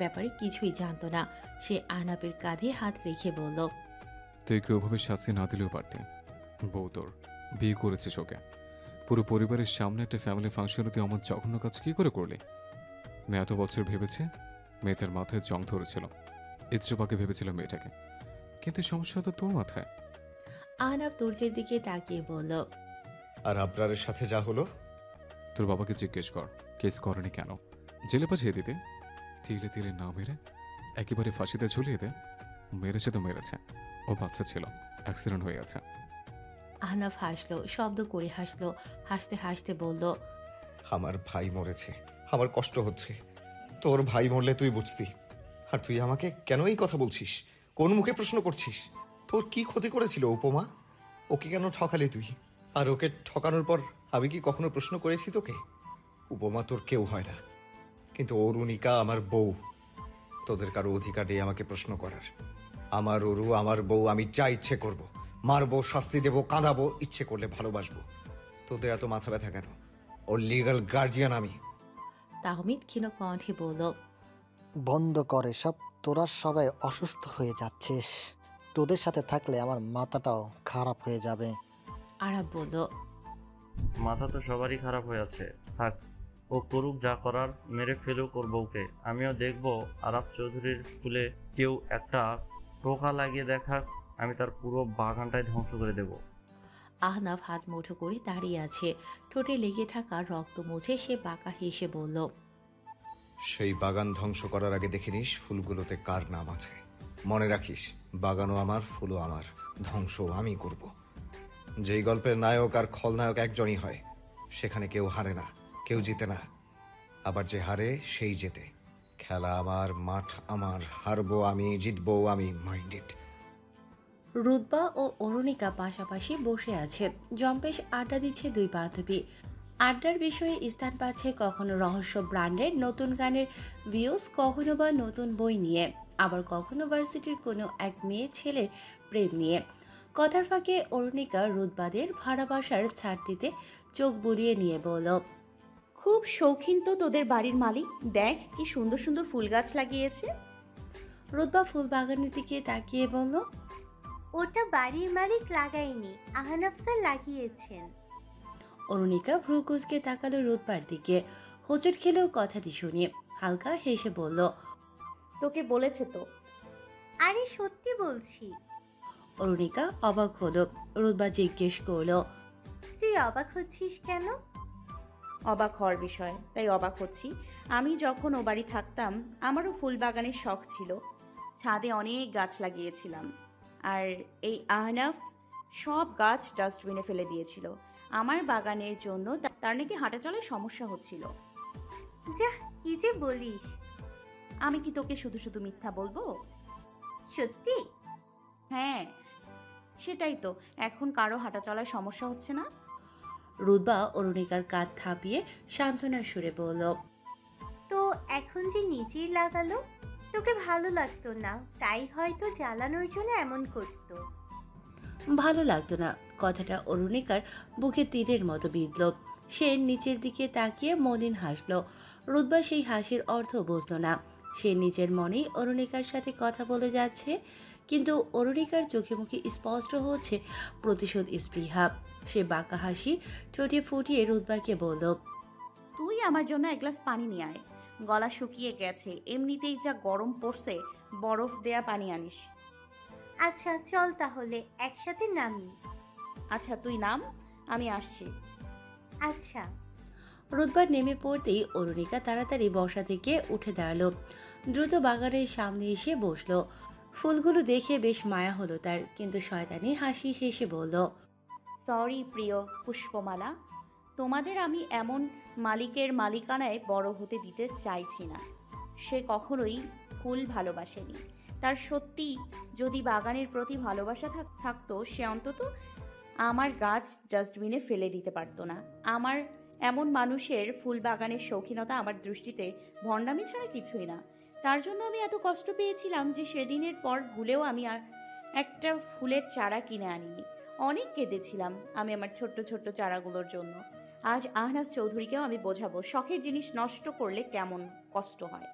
ব্যাপারে কিছুই জানতো না। সে আহনাফের কাঁধে হাত রেখে বলল, তুই কি ওভাবে শাস্তি না দিলেও পারতে। বউ তোর, বিয়ে করেছিস ওকে। পুরো পরিবারের সামনে একটা ফ্যামিলি ফাংশনে তুই আমার জঘন্য কাজ কি করে করলি? মেয়ে এত বছর ভেবেছে মেয়েটার মাথায় জং ধরেছিল, ইচ্ছুপাকে ভেবেছিল মেয়েটাকে, কিন্তু সমস্যা তো তোর মাথায়। আহনাফ তুর্যের দিকে তাকিয়ে বলল, আর আবরারের সাথে যা হলো? তোর বাবাকে জিজ্ঞেস কর কেস করেনি কেন। জেলে পাঠিয়ে দিতে। তিলে তিলে না মেরে একেবারে ফাঁসিতে ঝুলিয়ে দে। মেরেছে তো মেরেছে, ও বাচ্চা ছিল, অ্যাক্সিডেন্ট হয়ে গেছে। আহনাফ হাসলো, শব্দ করে হাসলো, হাসতে হাসতে বলল, আমার ভাই মরেছে, আমার কষ্ট হচ্ছে। তোর ভাই মরলে তুই বুঝতি, আর তুই আমাকে কেন এই কথা বলছিস? কোন মুখে প্রশ্ন করছিস? তোর কি ক্ষতি করেছিল উপমা? ওকে কেন ঠকালি তুই? আর ওকে ঠকানোর পর আমি কি কখনো প্রশ্ন করেছি তোকে? উপমা তোর কেউ হয় না, কিন্তু অরুণিকা আমার বউ। তোদের কারো অধিকার নেই আমাকে প্রশ্ন করার। আমার অরু, আমার বউ, আমি যা ইচ্ছে করব। মারবো, শাস্তি দেবো, কাঁদাবো, ইচ্ছে করলে ভালোবাসবো। তোদের এত মাথা ব্যথা কেন? ওর লিগ্যাল গার্জিয়ান আমি। তাহমিদ ক্ষীণ কণ্ঠে বলল, বন্ধ করে সব, তোরা সবাই অসুস্থ হয়ে যাচ্ছিস। তোদের সাথে থাকলে আমার মাথাটাও খারাপ হয়ে যাবে। আরাব বলল, মাথা তো সবারই খারাপ হয়ে আছে, থাক, ও করুক যা করার, মেরে ফেলুক ওর বউকে। আমিও দেখবো আরাফ চৌধুরীর ফুলে কেউ একটা টোকা লাগিয়ে দেখাক, আমি তার পুরো বাগানটাই ধ্বংস করে দেব। আহনাফ হাত মুঠো করে দাঁড়িয়ে আছে। ঠোঁটে লেগে থাকা রক্ত মুছে সে বাঁকা হেসে বলল, সেই বাগান ধ্বংস করার আগে দেখে নিস ফুলগুলোতে কার নাম আছে। মনে রাখিস, বাগানও আমার, ফুলও আমার, ধ্বংসও আমি করব। যেই গল্পের নায়ক আর খলনায়ক একজনই হয়, সেখানে কেউ হারে না, কেউ জিতে না। আবার যে হারে সেই জেতে। খেলা আমার, মাঠ আমার, হারবো আমি, জিতবো আমি, মাইন্ডেড। রুতবা ও অরুণিকা পাশাপাশি বসে আছে। জম্পেশ আড্ডা দিচ্ছে দুই বান্ধবী। আড্ডার বিষয়ে স্থান পাচ্ছে কখনো রহস্য ব্র্যান্ডের নতুন গানের ভিউজ, কখনো বা নতুন বই নিয়ে, আবার কখনো ভার্সিটির কোনো এক মেয়ে ছেলের প্রেম নিয়ে। কথার ফাঁকে অরুণিকা রুতবাদের ভাড়া বাসার ছাদটিতে চোখ বুলিয়ে নিয়ে বলল, খুব শৌখিন তো তোদের বাড়ির মালিক, দেখ কি সুন্দর সুন্দর ফুল গাছ লাগিয়েছে। রুতবা ফুল বাগানের দিকে তাকিয়ে বলল, ওটা বাড়ির মালিক লাগায়নি, আহনাফ স্যার লাগিয়েছেন। অরুণিকা ভ্রু কুঁচকে তাকালো রুতবার দিকে। হোঁচট খেলেও কথাটি শুনে হালকা হেসে বলল, তোকে বলেছে তো। আরে সত্যি বলছি। অরুণিকা অবাক হলো। রুতবা জিজ্ঞেস করলো, তুই অবাক হচ্ছিস কেন? অবাক হওয়ার বিষয়, তাই অবাক হচ্ছি। আমি যখন ও বাড়ি থাকতাম আমারও ফুল বাগানের শখ ছিল, ছাদে অনেক গাছ লাগিয়েছিলাম। আর এই আহনাফ সব গাছ ডাস্টবিনে ফেলে দিয়েছিল আমার বাগানের জন্য। তার নাকি হাঁটা চলায় সমস্যা হচ্ছিল। যা, কি যে বলিস। আমি কি তোকে শুধু শুধু মিথ্যা বলবো? সত্যি? হ্যাঁ, সেটাই তো, এখন কারো হাঁটা চলায় সমস্যা হচ্ছে না। রুতবা অরুণিকার কাঁধ থাপিয়ে সান্ত্বনার সুরে বলল, তো এখন যে নিজেই লাগালো, তোকে ভালো লাগতো না, তাই হয়তো জ্বালানোর জন্য এমন করতো। ভালো লাগতো না কথাটা অরুণিকার বুকে তীরের মতো বিঁধল। সে নিচের দিকে তাকিয়ে মলিন হাসল। রুতবা সেই হাসির অর্থ বুঝল না। সে নিজের মনেই অরুণিকার সাথে কথা বলে যাচ্ছে, কিন্তু অরুণিকার চোখে মুখে স্পষ্ট হচ্ছে প্রতিশোধ স্পৃহা। সে বাঁকা হাসি ঠোঁটে ফুটিয়ে রুতবাকে বলল, তুই আমার জন্য এক গ্লাস পানি নিয়ে আয়, গলা শুকিয়ে গেছে, এমনিতেই যা গরম পড়ছে, বরফ দেয়া পানি আনিস। আচ্ছা চল তাহলে একসাথে নামি। আচ্ছা তুই নাম, আমি আসছি। আচ্ছা। রুতবার নেমে পড়তেই অরুণিকা তাড়াতাড়ি বসা থেকে উঠে দাঁড়ালো। দ্রুত বাগানের সামনে এসে বসলো। ফুলগুলো দেখে বেশ মায়া হলো তার, কিন্তু শয়তানি হাসি হেসে বলল, সরি প্রিয় পুষ্পমালা, তোমাদের আমি এমন মালিকের মালিকানায় বড় হতে দিতে চাইছি না। সে কখনোই ফুল ভালোবাসেনি। তার সত্যি যদি বাগানের প্রতি ভালোবাসা থাকতো, সে অন্তত আমার গাছ ডাস্টবিনে ফেলে দিতে পারতো না। আমার এমন মানুষের ফুল বাগানের শৌখিনতা আমার দৃষ্টিতে ভণ্ডামি ছাড়া কিছুই না। তার জন্য আমি এত কষ্ট পেয়েছিলাম যে সেদিনের পর ভুলেও আমি আর একটা ফুলের চারা কিনে আনিনি। অনেক কেঁদেছিলাম আমি আমার ছোট্ট ছোট্ট চারাগুলোর জন্য। আজ আহনাফ চৌধুরীকেও আমি বোঝাবো শখের জিনিস নষ্ট করলে কেমন কষ্ট হয়।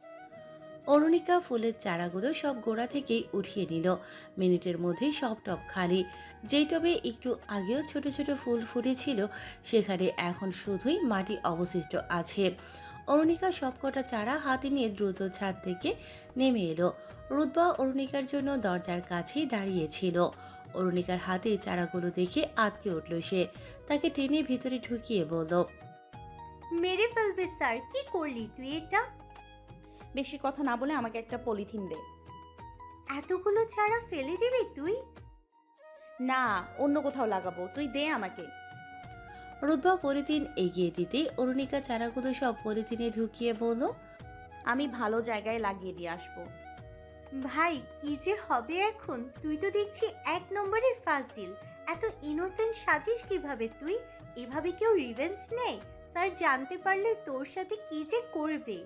অরুণিকা ফুলের চারাগুলো সব গোড়া থেকেই উঠিয়ে নিল। মিনিটের মধ্যেই সব টব খালি। যেই টবে একটু আগেও ছোট ছোট ফুল ফুটেছিল, সেখানে এখন শুধুই মাটি অবশিষ্ট আছে। অরুণিকা সবকটা চারা হাতে নিয়ে দ্রুত ছাদ থেকে নেমে এলো। রুদ্বা অরুণিকার জন্য দরজার কাছেই দাঁড়িয়েছিল। অরুণিকার হাতে চারাগুলো দেখে আঁতকে উঠল সে। তাকে টেনে ভিতরে ঢুকিয়ে বলল, মেরে ফেলবে স্যার, কি করলি তুই এটা? বেশি কথা না বলে আমাকে একটা পলিথিন দে। এতগুলো চারা ফেলে দিবি তুই? না, অন্য কোথাও লাগাবো, তুই দে আমাকে। রুদ্বা পলিথিন এগিয়ে দিতে অরুণিকা চারাগুলো সব পলিথিনে ঢুকিয়ে বলল, আমি ভালো জায়গায় লাগিয়ে দিয়ে আসবো। ভাই কি যে হবে এখন? তুই তো দেখছি 1 নম্বরের ফাজিল। এত ইনোসেন্ট সাজিস কিভাবে তুই? এভাবে কেউ রিভেঞ্জ নেয়? স্যার জানতে পারলে তোর সাথে কি যে করবে।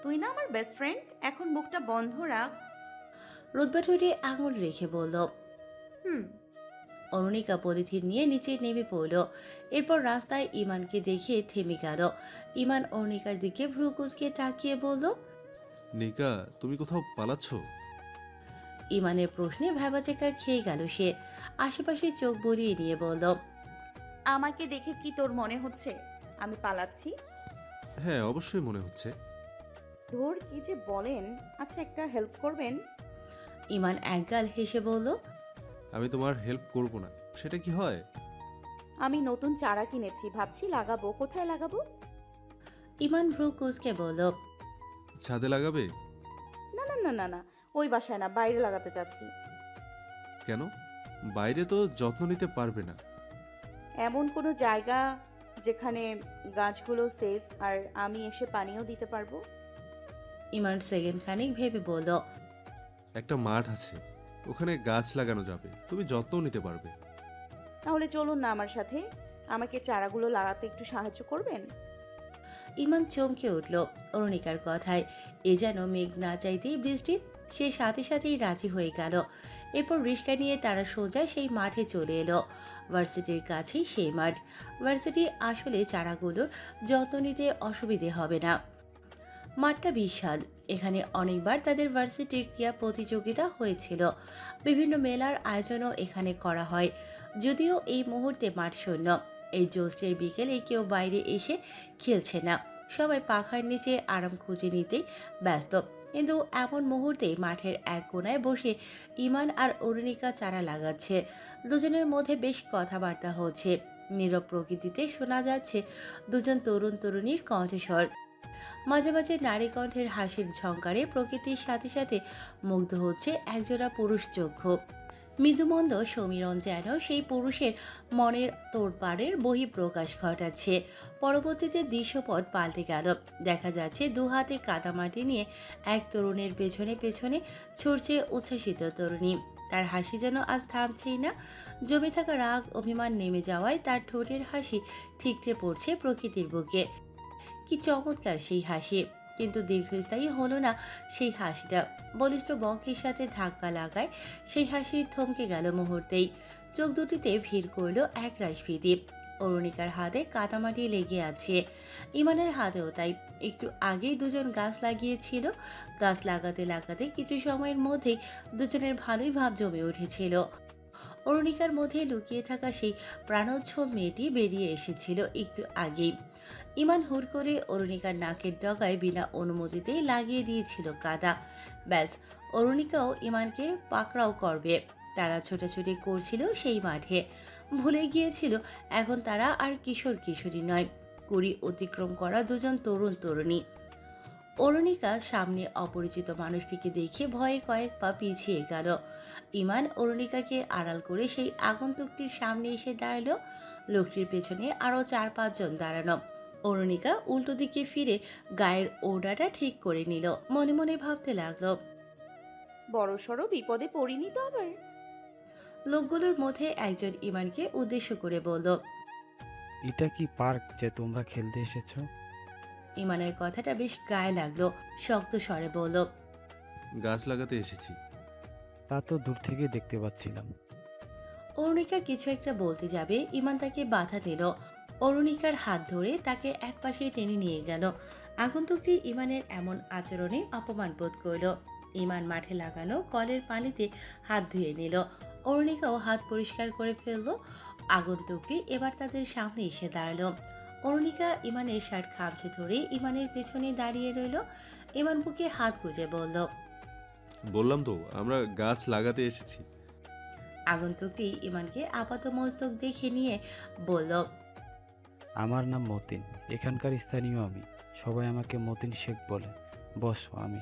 তুই না আমার বেস্ট ফ্রেন্ড, এখন মুখটা বন্ধ রাখ। রুদ্বা ঠোঁটে আঙুল রেখে বলল। হুম। অরুণিকা পলিথিন নিয়ে নিচে নেমে পড়ল। এরপর রাস্তায় ইমানকে দেখে থেমে গেল। ইমান অরুণিকার দিকে ভ্রু কুঁচকে তাকিয়ে বলল। নিকা, তুমি কোথাও পালাচ্ছ? ইমানের প্রশ্নে ভ্যাবাচেকা খেয়ে গেল সে। আশেপাশে চোখ বুলিয়ে নিয়ে বলল, আমাকে দেখে কি তোর মনে হচ্ছে আমি পালাচ্ছি? হ্যাঁ, অবশ্যই মনে হচ্ছে। ধর কি যে বলেন। আচ্ছা, একটা হেল্প করবেন? ইমান একগাল হেসে বলল, আমি তোমার হেল্প করব না, সেটা কি হয়? আমি নতুন চারা কিনেছি, ভাবছি লাগাবো। কোথায় লাগাবো? ইমান ভ্রু কুঁচকে বলল, ছাদে লাগাবে? না না না না না, ওই বাসায় না, বাইরে লাগাতে চাচ্ছি। কেন? বাইরে তো যত্ন নিতে পারবে না। এমন কোনো জায়গা যেখানে গাছগুলো সেফ আর আমি এসে পানিও দিতে পারবো। ইমান সেকেন্ড খানিক ভেবে বলল, একটা মাঠ আছে, ওখানে গাছ লাগানো যাবে, তুমি যত্নও নিতে পারবে। তাহলে চলুন না আমার সাথে, আমাকে চারাগুলো লাগাতে একটু সাহায্য করবেন? ইমান চমকে উঠল অরুণিকার কথায়। এ যেন মেঘ না চাইতেই বৃষ্টি। সে সাথে সাথেই রাজি হয়ে গেল। এরপর রিক্সা নিয়ে তারা সোজা সেই মাঠে চলে এলো। ভার্সিটির কাছেই সেই মাঠ। ভার্সিটি আসলে চারাগুলোর যত্ন নিতে অসুবিধে হবে না। মাঠটা বিশাল। এখানে অনেকবার তাদের ভার্সিটির ক্রীড়া প্রতিযোগিতা হয়েছিল। বিভিন্ন মেলার আয়োজনও এখানে করা হয়। যদিও এই মুহূর্তে মাঠ শূন্য। এই জ্যৈষ্ঠের বিকেলে কেউ বাইরে এসে খেলছে না। সবাই পাখার নিচে আরাম খুঁজে নিতে ব্যস্ত। কিন্তু এমন মুহূর্তে মাঠের এক কোণায় বসে ইমান আর অরুণিকা চারা লাগাচ্ছে। দুজনের মধ্যে বেশ কথাবার্তা হচ্ছে। নীরব প্রকৃতিতে শোনা যাচ্ছে দুজন তরুণ তরুণীর কণ্ঠস্বর। মাঝে মাঝে নারী কণ্ঠের হাসির ঝংকারে প্রকৃতির সাথে সাথে মুগ্ধ হচ্ছে একজোড়া পুরুষ চক্ষু। মৃদুমন্দ সমীরণ যেন সেই পুরুষের মনের তোড়পাড়ের বহিঃপ্রকাশ ঘটাচ্ছে। পরবর্তীতে দৃশ্যপট পাল্টে গেল। দেখা যাচ্ছে দু হাতে কাদামাটি নিয়ে এক তরুণের পেছনে পেছনে ছুটছে উচ্ছ্বসিত তরুণী। তার হাসি যেন আজ থামছেই না। জমে থাকা রাগ অভিমান নেমে যাওয়ায় তার ঠোঁটের হাসি ঠিকরে পড়ছে প্রকৃতির বুকে। কি চমৎকার সেই হাসি! কিন্তু দীর্ঘস্থায়ী হলো না সেই হাসিটা। বলিষ্ঠ বঙ্কের সাথে ধাক্কা লাগায় সেই হাসি থমকে গেল মুহূর্তেই। চোখ দুটিতে ভিড় করল একরাশ ভীতি। অরুণিকার হাতে কাদামাটি লেগে আছে, ইমানের হাতেও তাই। একটু আগেই দুজন গাছ লাগিয়েছিল। গাছ লাগাতে লাগাতে কিছু সময়ের মধ্যেই দুজনের ভালোই ভাব জমে উঠেছিল। অরুণিকার মধ্যে লুকিয়ে থাকা সেই প্রাণোচ্ছল মেয়েটি বেরিয়ে এসেছিল একটু আগেই। ইমান হুট করে অরুণিকার নাকের ডগায় বিনা অনুমতিতেই লাগিয়ে দিয়েছিল কাদা। ব্যাস, অরুণিকাও ইমানকে পাকড়াও করবে। তারা ছোটাছুটি করছিল সেই মাঠে। ভুলে গিয়েছিল এখন তারা আর কিশোর কিশোরী নয়, 20 অতিক্রম করা দুজন তরুণ তরুণী। অরুণিকা সামনে অপরিচিত মানুষটিকে দেখে ভয়ে কয়েক পা পিছিয়ে গেল। ইমান অরুণিকাকে আড়াল করে সেই আগন্তুকটির সামনে এসে দাঁড়ালো। লোকটির পেছনে আরও 4-5 জন দাঁড়ানো। অরুণিকা উল্টো দিকে ফিরে গায়ের ওড়াটা ঠিক করে নিল। মনে মনে ভাবতে লাগলো, বড় সড়ো বিপদে পড়িনি তো আবার। লোকগুলোর মধ্যে একজন ইমানকে উদ্দেশ্য করে বলল, এটা কি পার্ক যে তোমরা খেলতে এসেছো? ইমানের কথাটা বেশ গায়ে লাগলো। শক্ত স্বরে বলল, গাছ লাগাতে এসেছি। তা তো দূর থেকে দেখতে পাচ্ছিলাম। অরুণিকা কিছু একটা বলতে যাবে, ইমান তাকে বাধা দিল। অরুণিকার হাত ধরে তাকে একপাশে টেনে নিয়ে গেল। আগন্তুকটি ইমানের এমন আচরণে অপমান বোধ করল। ইমান মাঠে লাগানো কলের পানিতে হাত ধুয়ে নিল। অরুণিকাও হাত পরিষ্কার করে ফেলল। আগন্তুকটি এবার তাদের সামনে এসে দাঁড়ালো। অরুণিকা ইমানের শার্ট খামচে ধরে ইমানের পেছনে দাঁড়িয়ে রইল। ইমান বুকে হাত গুজে বলল, বললাম তো আমরা গাছ লাগাতে এসেছি। আগন্তুকটি ইমানকে আপাতমস্তক দেখে নিয়ে বলল, আমার নাম মতিন, এখানকার স্থানীয় আমি। সবাই আমাকে মতিন শেখ বলে। বসো, আমি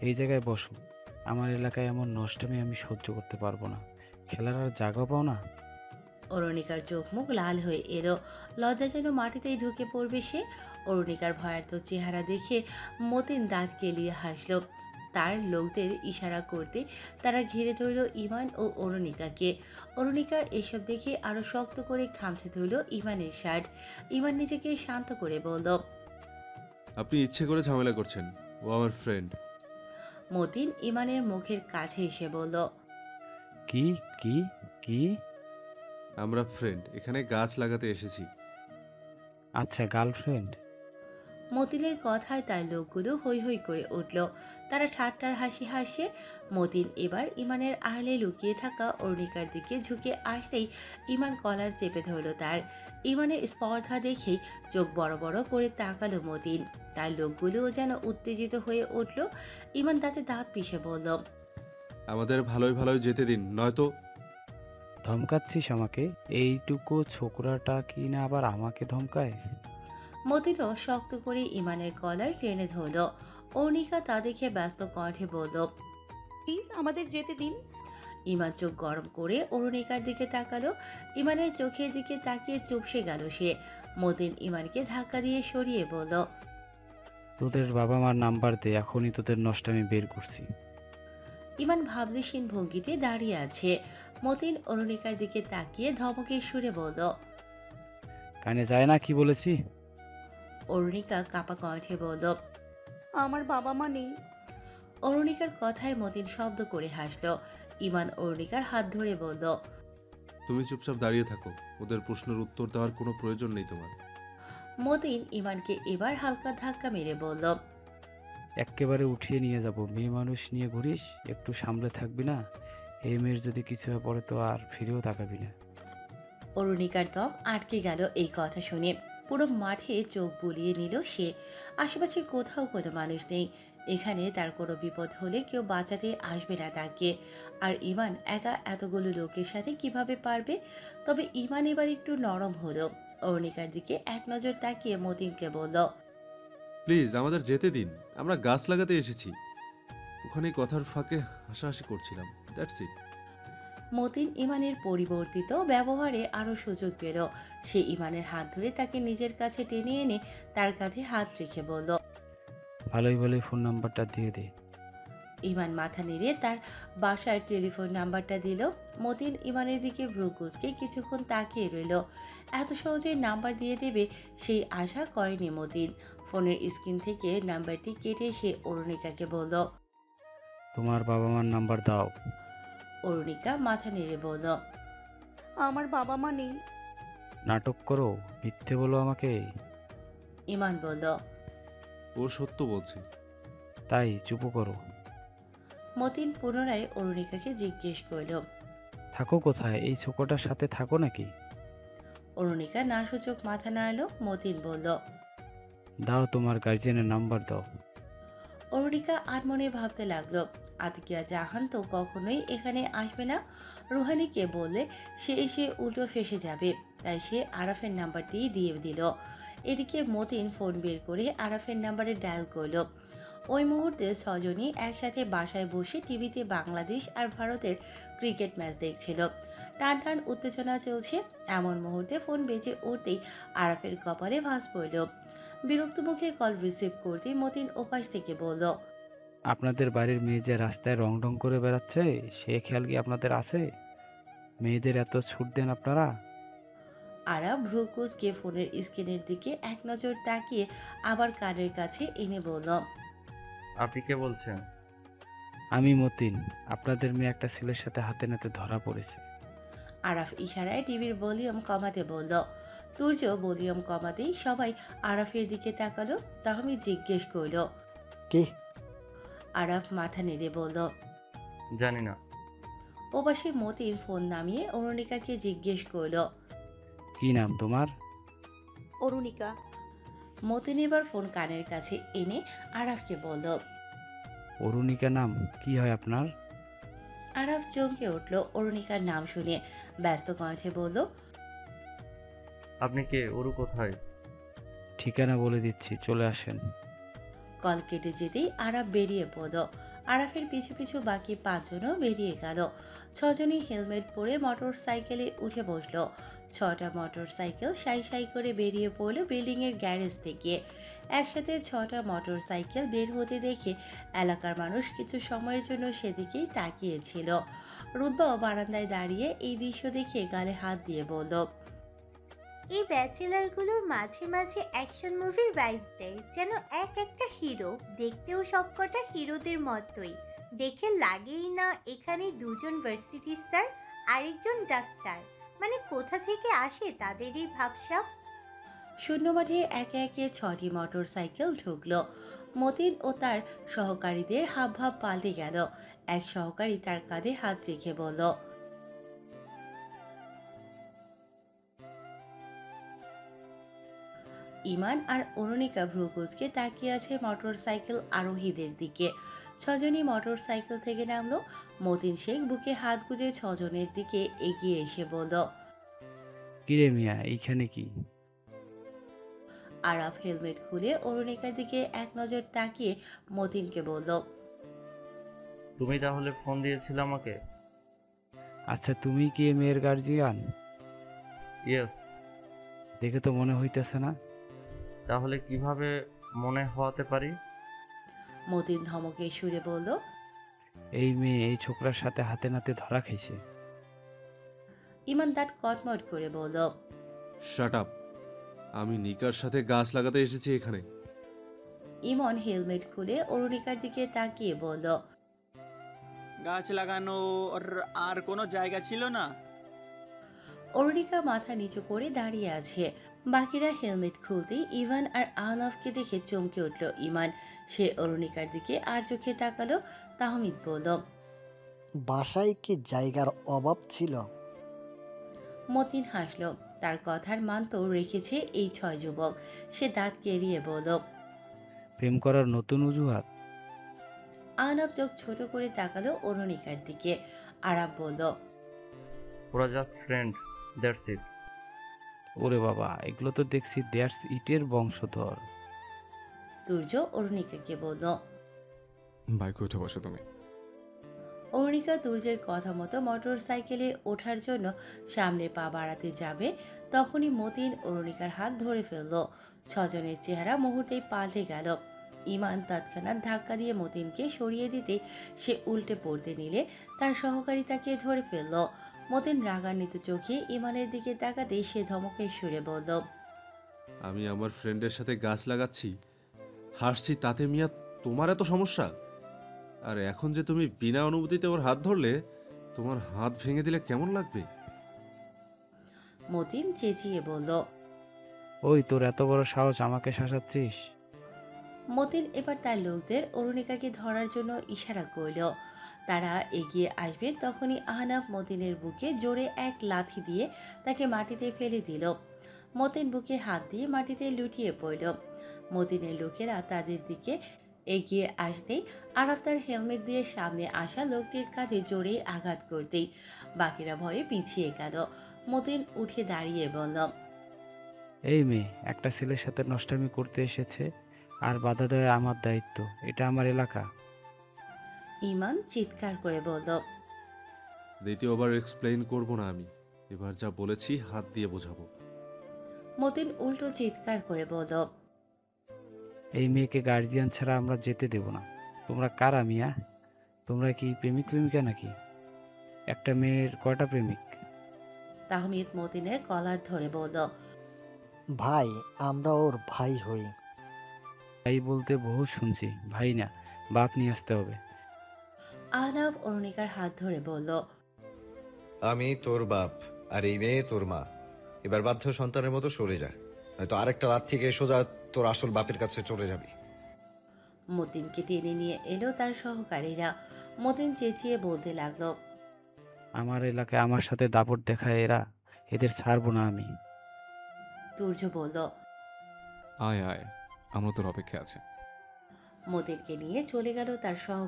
এই জায়গায় বসো। আমার এলাকায় এমন নষ্টামি আমি সহ্য করতে পারবো না। খেলার আর জায়গা পাও না? অরুণিকার চোখ মুখ লাল হয়ে এলো। লজ্জা যেন মাটিতেই ঢুকে পড়বে সে। অরুণিকার ভয়ার্ত চেহারা দেখে মতিন দাঁত কেলিয়ে হাসল। তার লোকদের ইশারা করতে তারা ঘিরে ধরল ইমান ও অরুণিকাকে। অরুণিকা এসব দেখে আরো শক্ত করে খামচে ধরল ইমানের শার্ট। ইমান নিজেকে শান্ত করে বলল, আপনি ইচ্ছে করে ঝামেলা করছেন, ও আমার ফ্রেন্ড। মতিন ইমানের মুখের কাছে এসে বলল, কি কি কি? আমরা ফ্রেন্ড, এখানে গাছ লাগাতে এসেছি। আচ্ছা, গার্লফ্রেন্ড? মতিনের কথায় তার লোকগুলো হৈ হৈ করে উঠল। তারা ঠাট্টার হাসি হাসে। মতিন এবার ইমানের আড়ালে লুকিয়ে থাকা অরুণিকার দিকে ঝুঁকে আসতেই ইমান কলার চেপে ধরল তার। ইমানের স্পর্ধা দেখেই চোখ বড় বড় করে তাকালো মতিন। তার লোকগুলোও যেন উত্তেজিত হয়ে উঠল। ইমান তাতে দাঁত পিষে বলল, আমাদের ভালোই ভালোই যেতে দিন, নয়তো। ধমকাচ্ছিস আমাকে? এইটুকু ছোকরাটা কি না আবার আমাকে ধমকায়? মতিনও শক্ত করে ইমানের কলার টেনে ধরল। অরুণিকা তা দেখে ব্যস্ত কণ্ঠে বলল, প্লিজ আমাদের যেতে দিন। ইমান চোখ গরম করে অরুণিকার দিকে তাকালো। ইমানের চোখের দিকে তাকিয়ে চুপসে গেল সে। মতিন ইমানকে ধাক্কা দিয়ে সরিয়ে বলল, তোদের বাবা মার নাম্বার দে, এখনই তোদের নষ্টামি বের করছি। ইমান ভাবলেশীন ভঙ্গিতে দাঁড়িয়ে আছে। মতিন অরুণিকার দিকে তাকিয়ে ধমকের সুরে বলল, কানে যায় না কি বলেছি? অরুণিকা কাপা কণ্ঠে বলল, আমার বাবা মা নেই। অরুণিকার কথায় মতিন শব্দ করে হাসল। ইমান অরুণিকার হাত ধরে বলল, তুমি চুপচাপ দাঁড়িয়ে থাকো, ওদের প্রশ্নের উত্তর দেওয়ার কোনো প্রয়োজন নেই তোমার। মতিন ইমানকে এবার হালকা ধাক্কা মেরে বলল, এক্কেবারে উঠিয়ে নিয়ে যাব। মেয়ে মানুষ নিয়ে ঘুরিস, একটু সামলে থাকবি না? এই মেয়ের যদি কিছু হয়ে পড়ে তো আর ফিরেও তাকাবি না। অরুণিকার দম আটকে গেল এই কথা শুনে। পুরো মাঠে চোখ বুলিয়ে নিল সে। আশেপাশে কোথাও কোনো মানুষ নেই। এখানে তার কোনো বিপদ হলে কেউ বাঁচাতে আসবে না তাকে। আর ইমান একা এতগুলো লোকের সাথে কিভাবে পারবে? তবে ইমান এবার একটু নরম হলো। অরুণিকার দিকে এক নজর তাকিয়ে মতিনকে বলল, প্লিজ আমাদের যেতে দিন, আমরা গাছ লাগাতে এসেছি। ওখানে কথার ফাঁকে হাসাহাসি করছিলাম, দ্যাটস ইট। মতিন ইমানের পরিবর্তিত ব্যবহারে আরও সুযোগ পেল। সে ইমানের হাত ধরে তাকে নিজের কাছে টেনে এনে তার কাঁধে হাত রেখে বলল, ভালোই ভালোই ফোন নাম্বারটা দিয়ে দে। ইমান মাথা নেড়ে তার বাসার টেলিফোন নাম্বারটা দিল। মতিন ইমানের দিকে ভ্রুকুচকে কিছুক্ষণ তাকিয়ে রইল। এত সহজে নাম্বার দিয়ে দেবে সেই আশা করেনি মতিন। ফোনের স্ক্রিন থেকে নাম্বারটি কেটে সে অরুণিকাকে বলল। তোমার বাবা মার নাম্বার দাও। অরুণিকা মাথা নেড়ে বলল, আমার বাবা মা নেই। নাটক করো, মিথ্যে বলো আমাকে। ইমান বলল, ও সত্য বলছে। তাই চুপ করো। মতিন পুনরায় অরুণিকাকে জিজ্ঞেস করল, থাকো কোথায়? এই ছোকটার সাথে থাকো নাকি? অরুণিকা না সূচক মাথা নাড়ল। মতিন বলল, দাও তোমার গার্জিয়ানের নাম্বার দাও। অরুণিকা আর মনে ভাবতে লাগলো, আতিকিয়া জাহান তো কখনোই এখানে আসবে না। রুহানিকে বললে সে এসে উল্টো ফেসে যাবে। তাই সে আরাফের নাম্বারটি দিয়ে দিল। এদিকে মতিন ফোন বের করে আরাফের নাম্বারে ডায়াল করলো। ওই মুহূর্তে ছজনই একসাথে বাসায় বসে টিভিতে বাংলাদেশ আর ভারতের ক্রিকেট ম্যাচ দেখছিল। টান টান উত্তেজনা চলছে। এমন মুহূর্তে ফোন বেজে উঠতেই আরাফের কপালে ভাঁজ পড়ল। বিরক্ত মুখে কল রিসিভ করতে মতিন ওপাশ থেকে বলল, আপনাদের বাড়ির মেয়ে যে রাস্তায় রং ঢং করে বেড়াচ্ছে, সে খেয়াল কি আপনাদের আছে? মেয়েদের এত ছুট দেন আপনারা? আরাফ ভ্রুকুচকে ফোনের স্ক্রিনের দিকে এক নজর তাকিয়ে আবার কানের কাছে এনে বলল, আপনি কে বলছেন? আমি মতিন। আপনাদের মেয়ে একটা ছেলের সাথে হাতে নাতে ধরা পড়েছে। আরাফ ইশারায় টিভির ভলিউম কমাতে বলল। তুর্য ভলিউম কমাতেই সবাই আরাফের দিকে তাকালো। তাহমিদ জিজ্ঞেস করল। কি? আরাফ মাথা নেড়ে বলল। জানি না। ওপাশে মতিন ফোন নামিয়ে অরুণিকাকে জিজ্ঞেস করল। কি নাম তোমার? অরুণিকা। মতিন এবার ফোন কানের কাছে এনে আরাফকে বলল। অরুণিকা নাম? কি হয় আপনার? আরাফ চমকে উঠল অরুণিকার নাম শুনে। ব্যস্ত কণ্ঠে বলল। আপনি কে? ওরু কোথায়? ঠিকানা বলে দিচ্ছি, চলে আসেন। কল কেটে যেতেই আরাফ বেরিয়ে পড়ল। আরাফের পিছু পিছু বাকি 5 জনও বেরিয়ে গেল। 6 জনই হেলমেট পরে মোটর সাইকেলে উঠে বসলো। 6টা মোটর সাইকেল সাই সাই করে বেরিয়ে পড়লো বিল্ডিং এর গ্যারেজ থেকে। একসাথে 6টা মোটর সাইকেল বের হতে দেখে এলাকার মানুষ কিছু সময়ের জন্য সেদিকেই তাকিয়েছিল। রুদ্বাও বারান্দায় দাঁড়িয়ে এই দৃশ্য দেখে গালে হাত দিয়ে বলল। এই ব্যাচেলারগুলোর মাঝে মাঝে অ্যাকশন মুভির ভাইব দেয়, যেন এক একটা হিরো। দেখতেও সবকটা হিরোদের মতোই। দেখে লাগেই না এখানে দুজন ভার্সিটি স্যার, আরেকজন ডাক্তার। মানে কোথা থেকে আসে তাদের এই ভাবসাব? শূন্য মাঠে একে একে 6টি মোটর সাইকেল ঢুকলো। মতিন ও তার সহকারীদের হাবভাব পাল্টে গেল। এক সহকারী তার কাঁধে হাত রেখে বলল। ইমান আর অরুণিকা ভ্রুকুচকে তাকিয়ে আছে মোটর সাইকেল আরোহীদের দিকে। 6 জনই মোটর সাইকেল থেকে নামলো। মতিন শেখ বুকে হাত গুজে 6 জনের দিকে এগিয়ে এসে বলল। কিরে মিয়া, এইখানে কি? আরাফ হেলমেট খুলে অরুণিকার দিকে এক নজর তাকিয়ে মতিনকে বলল। তুমি তাহলে ফোন দিয়েছিলে আমাকে? আচ্ছা, তুমি কি এ মেয়ের গার্জিয়ান? ইয়েস। দেখে তো মনে হইতেছে না। তাহলে কিভাবে মনে হওয়াতে পারি? মতিন ধমকে সুরে বলল। এই মেয়ে এই ছোকরার সাথে হাতে নাতে ধরা খাইছে। ইমান দাঁত কটমট করে বলল। Shut up. আমি নিকার সাথে গাছ লাগাতে এসেছি এখানে। ইমন হেলমেট খুলে অরুণিকার দিকে তাকিয়ে বলল। গাছ লাগানো আর কোনো জায়গা ছিল না? অরুণিকা মাথা নিচু করে দাঁড়িয়ে আছে। বাকিরা হেলমেট খুলতেই ইভান আর আহনাফকে দেখে চমকে উঠল ইমান। সে অরুণিকার দিকে আর চোখে তাকালো। তাহমিদ বলল। বাসায় কি জায়গার অভাব ছিল? মতিন হাসল। তার কথার মান তো রেখেছে এই 6 যুবক। সে দাঁত কেলিয়ে বলল। প্রেম করার নতুন অজুহাত? আহনাফ চোখ ছোট করে তাকালো অরুণিকার দিকে। আরাব বলল। ওরা জাস্ট ফ্রেন্ড, দ্যাটস ইট। ওরে বাবা, এগুলো তো দেখছি দ্যাটস ইটের বংশধর। তুর্য অরুণিকাকে বলল। বাইকে উঠে বসো তুমি। অরুণিকা তুর্যের কথা মতো মোটর সাইকেলে ওঠার জন্য সামনে পা বাড়াতে যাবে, তখনই মতিন অরুণিকার হাত ধরে ফেলল। 6 জনের চেহারা মুহূর্তেই পাল্টে গেল। ইমান তৎক্ষণাৎ ধাক্কা দিয়ে মতিনকে সরিয়ে দিতে সে উল্টে পড়তে নিলে তার সহকারী তাকে ধরে ফেলল। মতিন রাগান্বিত চোখে ইমানের দিকে তাকাতে সে ধমকে সুরে বলল। আমি আমার ফ্রেন্ডের সাথে গাছ লাগাচ্ছি, হাসছি, তাতে মিয়া তোমার এত সমস্যা? আর এখন যে তুমি বিনা অনুমতিতে ওর হাত ধরলে, তোমার হাত ভেঙে দিলে কেমন লাগবে? মতিন চেঁচিয়ে বলল। ওই, তোর এত বড় সাহস, আমাকে শাসাচ্ছিস? মতিন এবার তার লোকদের অরুণিকাকে ধরার জন্য ইশারা করল। তারা এগিয়ে আসবে তখনই আহনাফ মতিনের বুকে জোরে এক লাথি দিয়ে তাকে মাটিতে ফেলে দিল। মতিন বুকে হাত দিয়ে মাটিতে লুটিয়ে পড়ল। মতিনের লোকেরা তাদের দিকে এগিয়ে আসতেই আরাফ তার হেলমেট দিয়ে সামনে আসা লোকটির কাঁধে জোরে আঘাত করতেই বাকিরা ভয়ে পিছিয়ে গেল। মতিন উঠে দাঁড়িয়ে বলল। এই মেয়ে একটা ছেলের সাথে নষ্টামি করতে এসেছে, আর বাধা দেওয়া আমার দায়িত্ব। এটা আমার এলাকা। ইমান চিৎকার করে বলল। দ্বিতীয়বার এক্সপ্লেইন করব না আমি। এবার যা বলেছি হাত দিয়ে বোঝাবো। মতিন উল্টো চিৎকার করে বলল। এই মেয়েকে গার্জিয়ান ছাড়া আমরা যেতে দেব না। তোমরা কারা মিয়া? তোমরা কি প্রেমিক প্রেমিকা নাকি? একটা মেয়ের কয়টা প্রেমিক? তাহমিদ মতিনের কলার ধরে বলল। ভাই, আমরা ওর ভাই হই। ভাই বলতে বহু শুনছি, ভাই না, বাপ নিয়ে আসতে হবে। আহনাফ অরুণিকার হাত ধরে বলল। আমি তোর বাপ, আর এই মেয়ে তোর মা, এবার বাধ্য সন্তানের মতো সরে যা, নয়তো আরেকটা রাত থেকে সোজা তোর আসল বাপের কাছে চলে যাবি। মতিনকে টেনে নিয়ে এলো তার সহকারীরা। মতিন চেঁচিয়ে বলতে লাগলো, আমার এলাকায় আমার সাথে দাপট দেখায় এরা, এদের ছাড়বো না আমি। তুর্য বলল, আয় আয়, আমরা তোর অপেক্ষা আছে। মতিনকে নিয়ে চলে গেল তার সহ